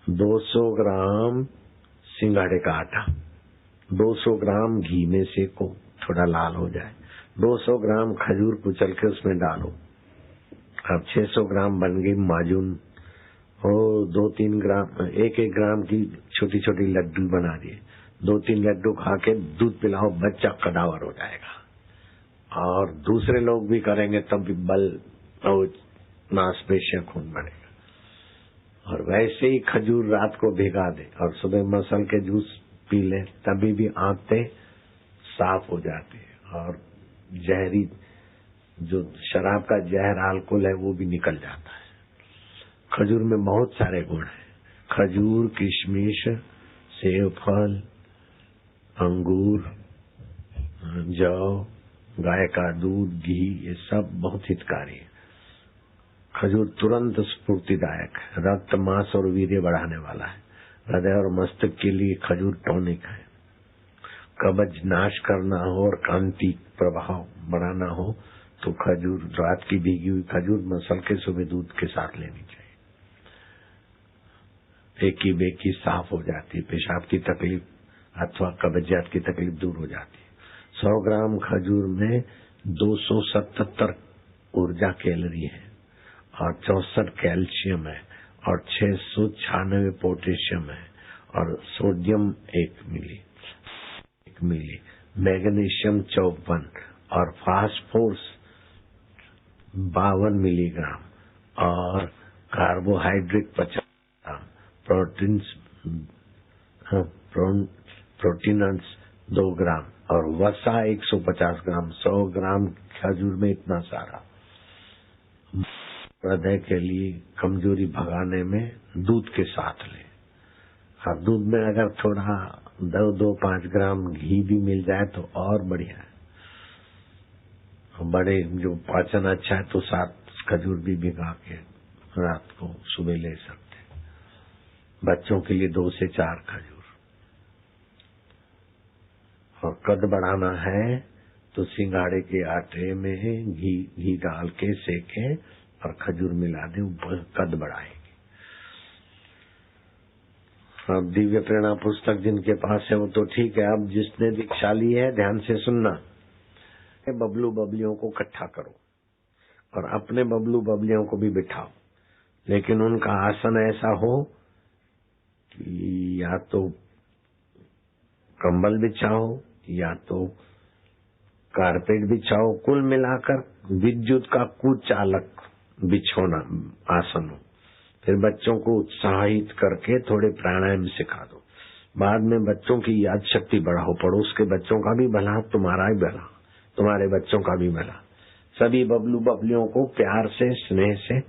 200 ग्राम सिंगाड़े का आटा, 200 ग्राम घी में सेको, थोड़ा लाल हो जाए। 200 ग्राम खजूर कुचल के उसमें डालो। अब 600 ग्राम बन गई माजून। और 2-3 ग्राम, 1-1 ग्राम की छोटी छोटी लड्डू बना दिए। 2-3 लड्डू खा के दूध पिलाओ, बच्चा कदावर हो जाएगा। और दूसरे लोग भी करेंगे तब भी बल और मांसपेशियां खून बढ़ेगा। और वैसे ही खजूर रात को भिगा दे और सुबह मसल के जूस पी ले, तभी भी आंतें साफ हो जाती है और जहरी जो शराब का जहर अल्कोहल है वो भी निकल जाता है। खजूर में बहुत सारे गुण हैं। खजूर, किशमिश, सेब फल, अंगूर, जौ, गाय का दूध, घी, ये सब बहुत हितकारी है। खजूर तुरंत स्फूर्तिदायक है, रक्त, मांस और वीर्य बढ़ाने वाला है। हृदय और मस्तिष्क के लिए खजूर टॉनिक है। कब्ज नाश करना हो और कांति प्रभाव बढ़ाना हो तो खजूर, रात की भीगी हुई खजूर मसल के सुबह दूध के साथ लेनी चाहिए। एकी बेकी साफ हो जाती है, पेशाब की तकलीफ अथवा कब्जियत की तकलीफ दूर हो जाती है। 100 ग्राम खजूर में 277 ऊर्जा कैलोरी है और 64 कैल्शियम है और 696 पोटेशियम है और सोडियम 1 मिली, मैग्नीशियम 54 और फास्फोरस 52 मिलीग्राम और कार्बोहाइड्रेट 50 ग्राम, प्रोटीन्स 2 ग्राम और वसा 150 ग्राम। 100 ग्राम खजूर में इतना सारा। हृदय के लिए कमजोरी भगाने में दूध के साथ ले। और दूध में अगर थोड़ा 2-5 ग्राम घी भी मिल जाए तो और बढ़िया है। बड़े जो पाचन अच्छा है तो 7 खजूर भी भिगा के रात को सुबह ले सकते हैं। बच्चों के लिए 2 से 4 खजूर। और कद बढ़ाना है तो सिंगाड़े के आटे में घी डाल के सेके और खजूर मिला दे, कद बढ़ाएगी। अब दिव्य प्रेरणा पुस्तक जिनके पास है वो तो ठीक है। अब जिसने दीक्षा ली है ध्यान से सुनना। बबलू बबलियों को इकट्ठा करो और अपने बबलू बबलियों को भी बिठाओ, लेकिन उनका आसन ऐसा हो कि या तो कंबल बिछाओ या तो कारपेट बिछाओ। कुल मिलाकर विद्युत का कुचालक बिछोना आसन हो। फिर बच्चों को उत्साहित करके थोड़े प्राणायाम सिखा दो। बाद में बच्चों की याद शक्ति बढ़ाओ। पड़ोस के बच्चों का भी भला, तुम्हारा भी भला, तुम्हारे बच्चों का भी भला। सभी बबलू बबलियों को प्यार से, स्नेह से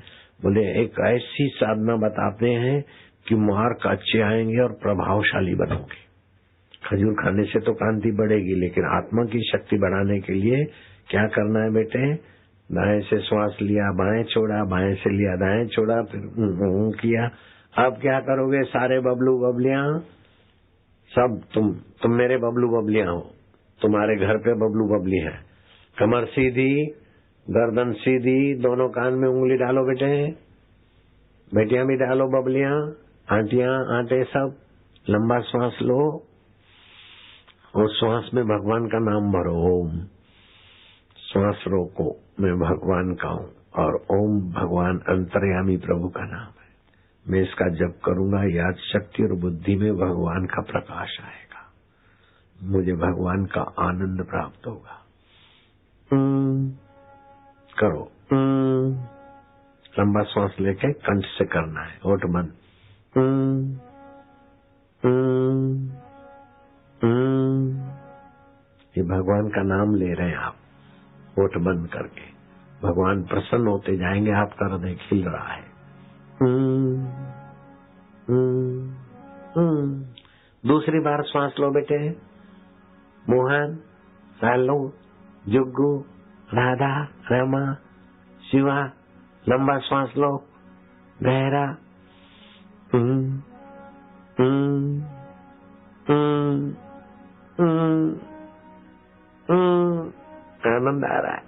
बोले एक ऐसी साधना बताते हैं कि मार्क अच्छे आएंगे और प्रभावशाली बनोगे। खजूर खाने से तो कांति बढ़ेगी, लेकिन आत्मा की शक्ति बढ़ाने के लिए क्या करना है बेटे? दाएं से श्वास लिया, बाएं छोड़ा, बाएं से लिया, दाएं छोड़ा, फिर किया। अब क्या करोगे सारे बबलू बबलियां? सब तुम मेरे बबलू बबलियां हो। तुम्हारे घर पे बबलू बबली है। कमर सीधी, गर्दन सीधी, दोनों कान में उंगली डालो बेटे। बेटियां भी डालो बबलियां, आंटियां, आंटे सब। लंबा श्वास लो और श्वास में भगवान का नाम भरो। ओम। श्वास रोको, मैं भगवान का हूँ और ओम भगवान अंतर्यामी प्रभु का नाम है। मैं इसका जप करूंगा, याद शक्ति और बुद्धि में भगवान का प्रकाश आएगा, मुझे भगवान का आनंद प्राप्त होगा। करो। लंबा श्वास लेके कंठ से करना है, होठ बंद। ये भगवान का नाम ले रहे हैं आप, होठ बंद करके। भगवान प्रसन्न होते जाएंगे, आपका हृदय खिल रहा है। दूसरी बार श्वास लो बेटे। मोहन, सालो, जुग्गू, राधा, रमा, शिवा। लंबा श्वास लो, गहरा। आनंद आ रहा है।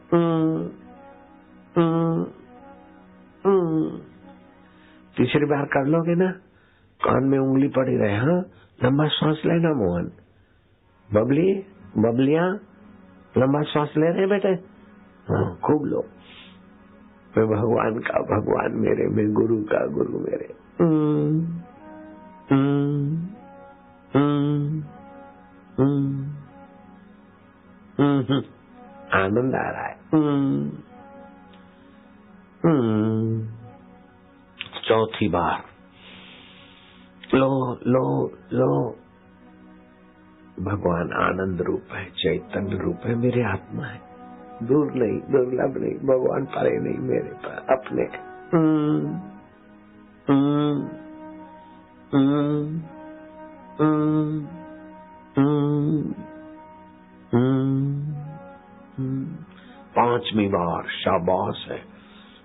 तीसरी बार कर लोगे ना कान में उंगली पड़ी रहे। हाँ, लंबा श्वास लेना मोहन। बबली, बबलियां लंबा श्वास ले रहे बेटे? हाँ, खूब लो। मैं भगवान का भगवान मेरे, मैं गुरु का गुरु मेरे। आनंद आ रहा है। चौथी बार लो लो लो। भगवान आनंद रूप है, चैतन्य रूप है, मेरे आत्मा है, दूर नहीं, दुर्लभ नहीं, भगवान परे नहीं, मेरे पर अपने। पांचवी बार शाबाश है।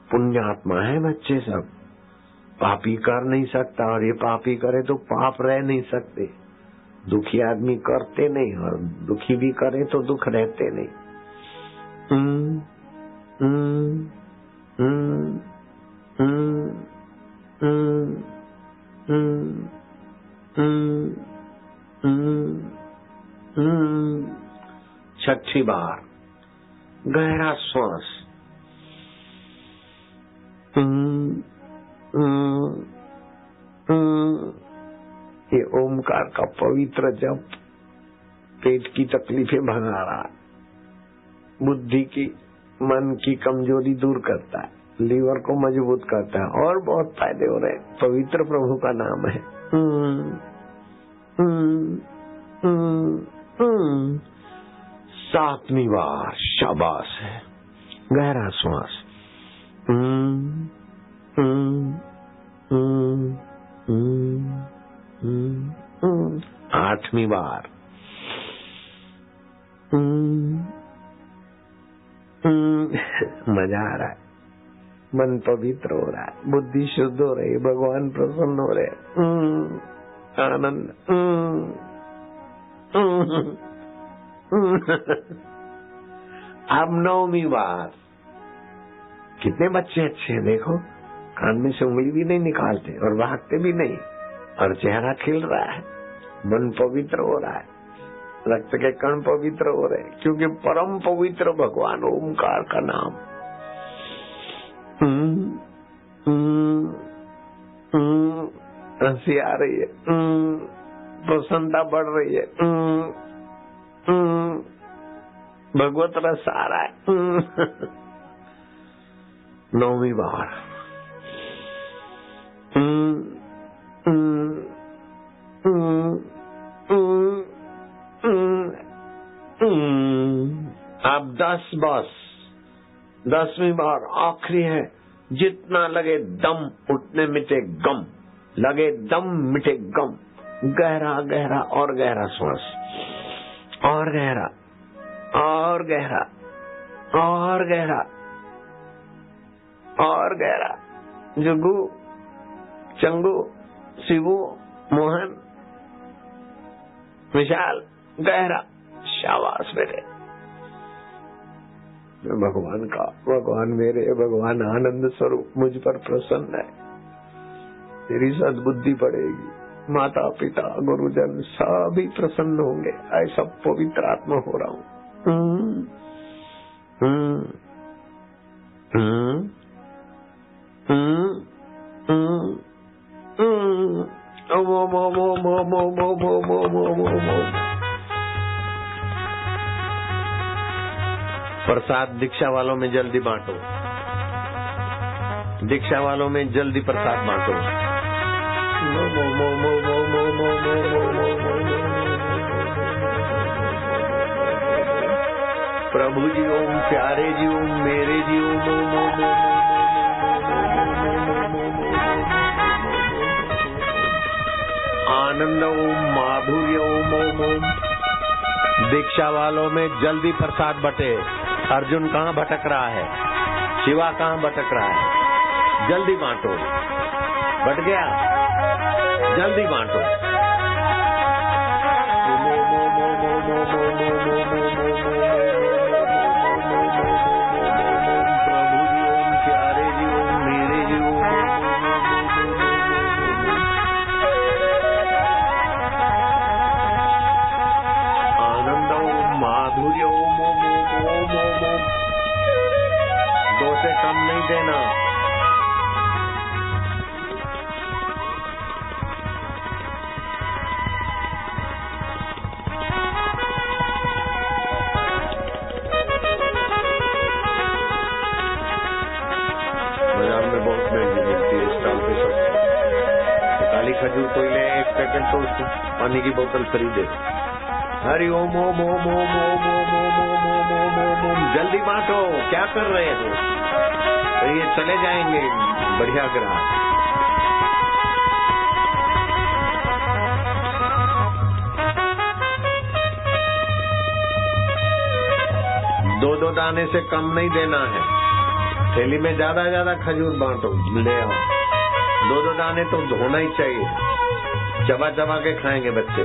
पुण्यात्मा है बच्चे सब। पापी कर नहीं सकता, और ये पापी करे तो पाप रह नहीं सकते। दुखी आदमी करते नहीं, और दुखी भी करे तो दुख रहते नहीं। छठी बार गहरा श्वास। ये ओमकार का पवित्र जप पेट की तकलीफें भगा रहा है, बुद्धि की मन की कमजोरी दूर करता है, लीवर को मजबूत करता है, और बहुत फायदे हो रहे। पवित्र प्रभु का नाम है। सातवीं बार शाबाश है, गहरा श्वास। आठवीं बार मजा आ रहा है, मन पवित्र हो रहा है, बुद्धि शुद्ध हो रही है, भगवान प्रसन्न हो रहे, आनंद। अब नौवीं बार। कितने बच्चे अच्छे हैं देखो, कान में से उंगली भी नहीं निकालते और भागते भी नहीं, और चेहरा खिल रहा है, मन पवित्र हो रहा है, रक्त के कण पवित्र हो रहे, क्योंकि परम पवित्र भगवान ओमकार का नाम। हंसी आ रही है, प्रसन्नता बढ़ रही है, भगवत रस आ रहा है। नौवीं बार अब 10 बस। 10वीं बार आखिरी है। जितना लगे दम उतने मिटे गम, लगे दम मिटे गम। गहरा गहरा और गहरा श्वास, और गहरा और गहरा और गहरा और गहरा। जुगू, चंगू, शिवू, मोहन, विशाल, गहरा। शाबाश बेटे। भगवान का भगवान मेरे, भगवान आनंद स्वरूप मुझ पर प्रसन्न है, तेरी सद्बुद्धि बढ़ेगी, माता पिता गुरुजन सभी प्रसन्न होंगे, ऐसा पवित्र आत्मा हो रहा हूँ। प्रसाद दीक्षा वालों में जल्दी बांटो, दीक्षा वालों में जल्दी प्रसाद बांटो। प्रभु जी ओम, प्यारे जी ओम, मेरे जी ओम। आनंद ओम, माधुर्य ओम। दीक्षा वालों में जल्दी प्रसाद बटे। अर्जुन कहाँ भटक रहा है, शिवा कहाँ भटक रहा है, जल्दी बांटो। बट गया, जल्दी बांटो। प्रभु जी ओम, प्यारे जी ओम, मेरे जी ओम। काली खजूर कोई ले 1 पैकेट तो उसको पानी की बोतल फ्री दे। हरि ओम ओम ओम ओम ओम ओम ओम ओम ओम ओम ओम ओम। जल्दी बांटो, क्या कर रहे हो? तो ये चले जाएंगे बढ़िया ग्राहक। दो दाने से कम नहीं देना है। थैली में ज्यादा खजूर बांटो, ले आओ। 2 दाने तो धोना ही चाहिए, चबा चबा के खाएंगे बच्चे।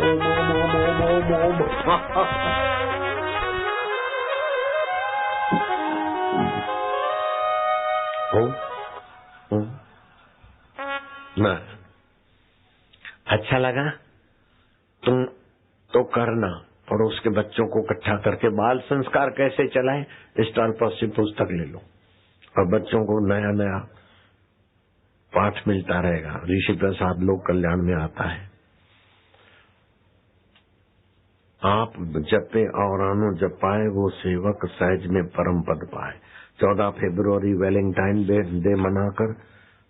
ओम ओम ओम ओम ओम ओम। ओम ना अच्छा लगा तुम तो करना। पड़ोस के बच्चों को इकट्ठा करके बाल संस्कार कैसे चलाएं, स्टॉल पर से पुस्तक ले लो और बच्चों को नया नया पाठ मिलता रहेगा। ऋषि प्रसाद लोक कल्याण में आता है, आप जपे और आनो जपाए वो सेवक सहज में परम पद पाए। 14 फरवरी वैलेंटाइन डे मनाकर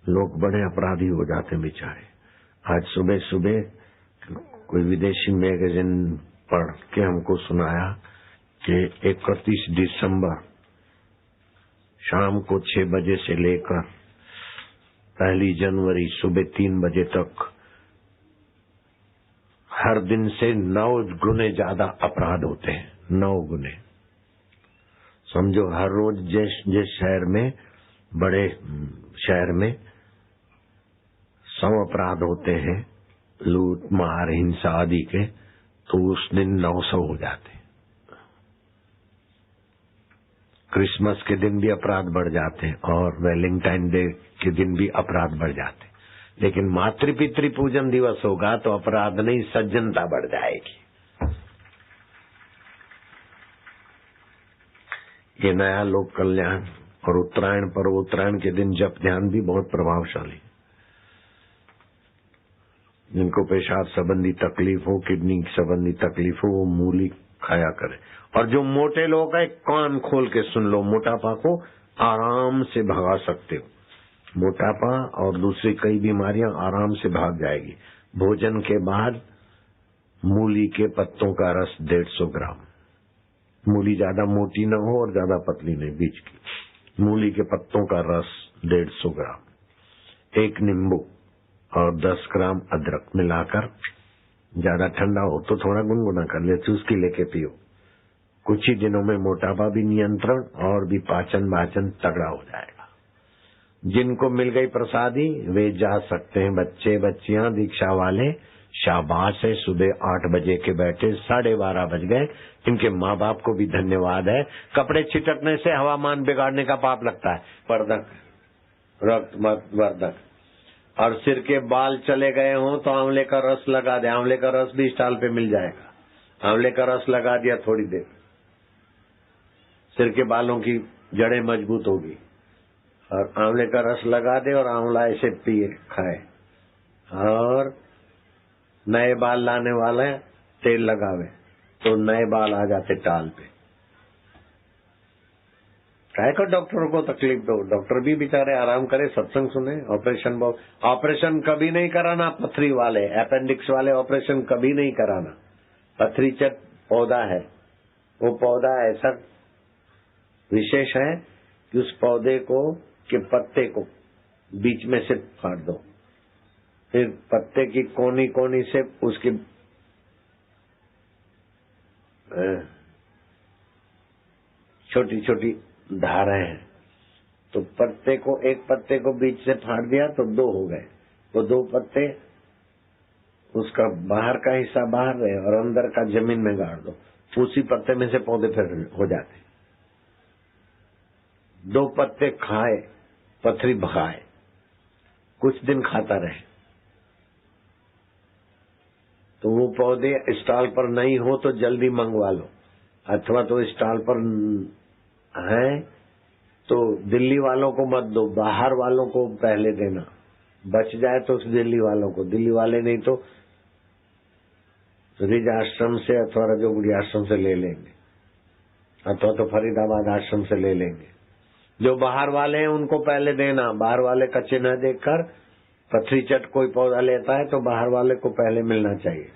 लोग बड़े अपराधी हो जाते बेचारे। आज सुबह सुबह कोई विदेशी मैगजीन पढ़ के हमको सुनाया कि 31 दिसंबर शाम को 6 बजे से लेकर 1 जनवरी सुबह 3 बजे तक हर दिन से 9 गुने ज्यादा अपराध होते हैं। 9 गुने। समझो हर रोज जिस शहर में, बड़े शहर में 100 अपराध होते हैं, लूट मार हिंसा आदि के, तो उस दिन 900 हो जाते। क्रिसमस के दिन भी अपराध बढ़ जाते हैं और वैलेंटाइन डे के दिन भी अपराध बढ़ जाते। लेकिन मातृ पितृ पूजन दिवस होगा तो अपराध नहीं, सज्जनता बढ़ जाएगी। ये नया लोक कल्याण और उत्तरायण पर्व, उत्तरायण के दिन जप ध्यान भी बहुत प्रभावशाली। जिनको पेशाब संबंधी तकलीफ हो, किडनी संबंधी तकलीफ हो, वो मूली खाया करे। और जो मोटे लोग हैं, कान खोल के सुन लो, मोटापा को आराम से भगा सकते हो। मोटापा और दूसरी कई बीमारियां आराम से भाग जाएगी। भोजन के बाद मूली के पत्तों का रस 150 ग्राम। मूली ज्यादा मोटी न हो और ज्यादा पतली नहीं, बीच की। मूली के पत्तों का रस 150 ग्राम। 1 नींबू और 10 ग्राम अदरक मिलाकर, ज्यादा ठंडा हो तो थोड़ा गुनगुना कर ले, चुस्की लेके पियो। कुछ ही दिनों में मोटापा भी नियंत्रण और भी पाचन वाचन तगड़ा हो जाएगा। जिनको मिल गई प्रसादी वे जा सकते हैं। बच्चे बच्चियां दीक्षा वाले शाबाश है। सुबह 8 बजे के बैठे 12:30 बज गए। इनके माँ बाप को भी धन्यवाद है। कपड़े छिटकने से हवामान बिगाड़ने का पाप लगता है। पर्दक, रक्त वर्धक। और सिर के बाल चले गए हों तो आंवले का रस लगा दे। आंवले का रस भी स्टॉल पे मिल जाएगा। आंवले का रस लगा दिया थोड़ी देर, सिर के बालों की जड़ें मजबूत होगी। और आंवले का रस लगा दे और आंवला ऐसे पिए खाए। और नए बाल लाने वाले तेल लगावे तो नए बाल आ जाते टाल पे। काहे को डॉक्टरों को तकलीफ दो? डॉक्टर भी बेचारे आराम करे, सत्संग सुने। ऑपरेशन कभी नहीं कराना। पथरी वाले, अपेंडिक्स वाले ऑपरेशन कभी नहीं कराना। पथरी चट पौधा है, वो पौधा ऐसा विशेष है कि उस पौधे को के पत्ते को बीच में से फाड़ दो, फिर पत्ते की कोनी कोनी से उसकी छोटी छोटी धारें हैं, तो पत्ते को, एक पत्ते को बीच से फाड़ दिया तो 2 हो गए। तो 2 पत्ते, उसका बाहर का हिस्सा बाहर रहे और अंदर का जमीन में गाड़ दो। उसी पत्ते में से पौधे फिर हो जाते। 2 पत्ते खाए, पथरी भगाए, कुछ दिन खाता रहे तो वो पौधे स्टॉल पर नहीं हो तो जल्दी मंगवा लो। अथवा तो स्टॉल पर है तो दिल्ली वालों को मत दो, बाहर वालों को पहले देना। बच जाए तो उस दिल्ली वालों को, दिल्ली वाले नहीं तो रिज आश्रम से अथवा रजोगुड़ी आश्रम से ले लेंगे, अथवा तो फरीदाबाद आश्रम से ले लेंगे। जो बाहर वाले हैं उनको पहले देना। बाहर वाले कच्चे न देखकर पथरी चट कोई पौधा लेता है तो बाहर वाले को पहले मिलना चाहिए,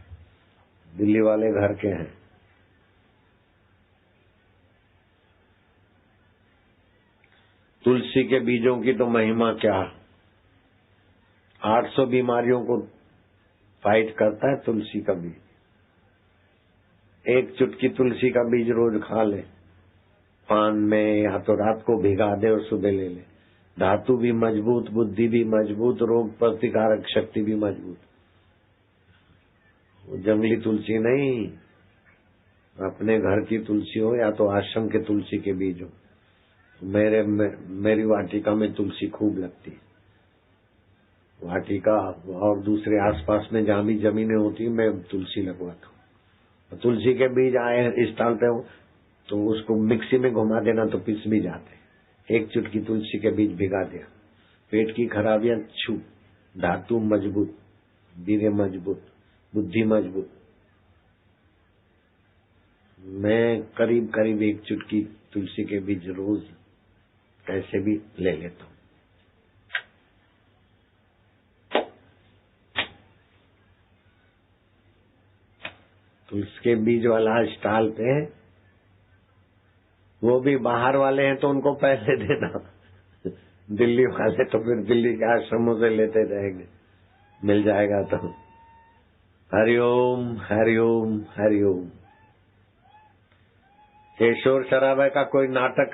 दिल्ली वाले घर के हैं। तुलसी के बीजों की तो महिमा क्या, 800 बीमारियों को फाइट करता है तुलसी का बीज। एक चुटकी तुलसी का बीज रोज खा ले पान में, या तो रात को भिगा दे और सुबह ले ले। धातु भी मजबूत, बुद्धि भी मजबूत, रोग प्रतिकारक शक्ति भी मजबूत। वो जंगली तुलसी नहीं, अपने घर की तुलसी हो या तो आश्रम के तुलसी के बीज हो। मेरी वाटिका में तुलसी खूब लगती है, वाटिका और दूसरे आसपास में जहाँ भी जमीनें होती है मैं तुलसी लगवाता हूँ। तुलसी के बीज आए इस स्थान पे हो तो उसको मिक्सी में घुमा देना तो पिस भी जाते। एक चुटकी तुलसी के बीज भिगा दिया, पेट की खराबियां छू, धातु मजबूत, वीर्य मजबूत, बुद्धि मजबूत। मैं करीब करीब एक चुटकी तुलसी के बीज रोज कैसे भी ले लेता हूँ। तुलसी के बीज वाला स्टॉल पे, वो भी बाहर वाले हैं तो उनको पैसे देना, दिल्ली वाले तो फिर दिल्ली के आश्रमों से लेते रहेंगे, मिल जाएगा तो। हरिओम हरिओम हरिओम। ये शोर शराबे का कोई नाटक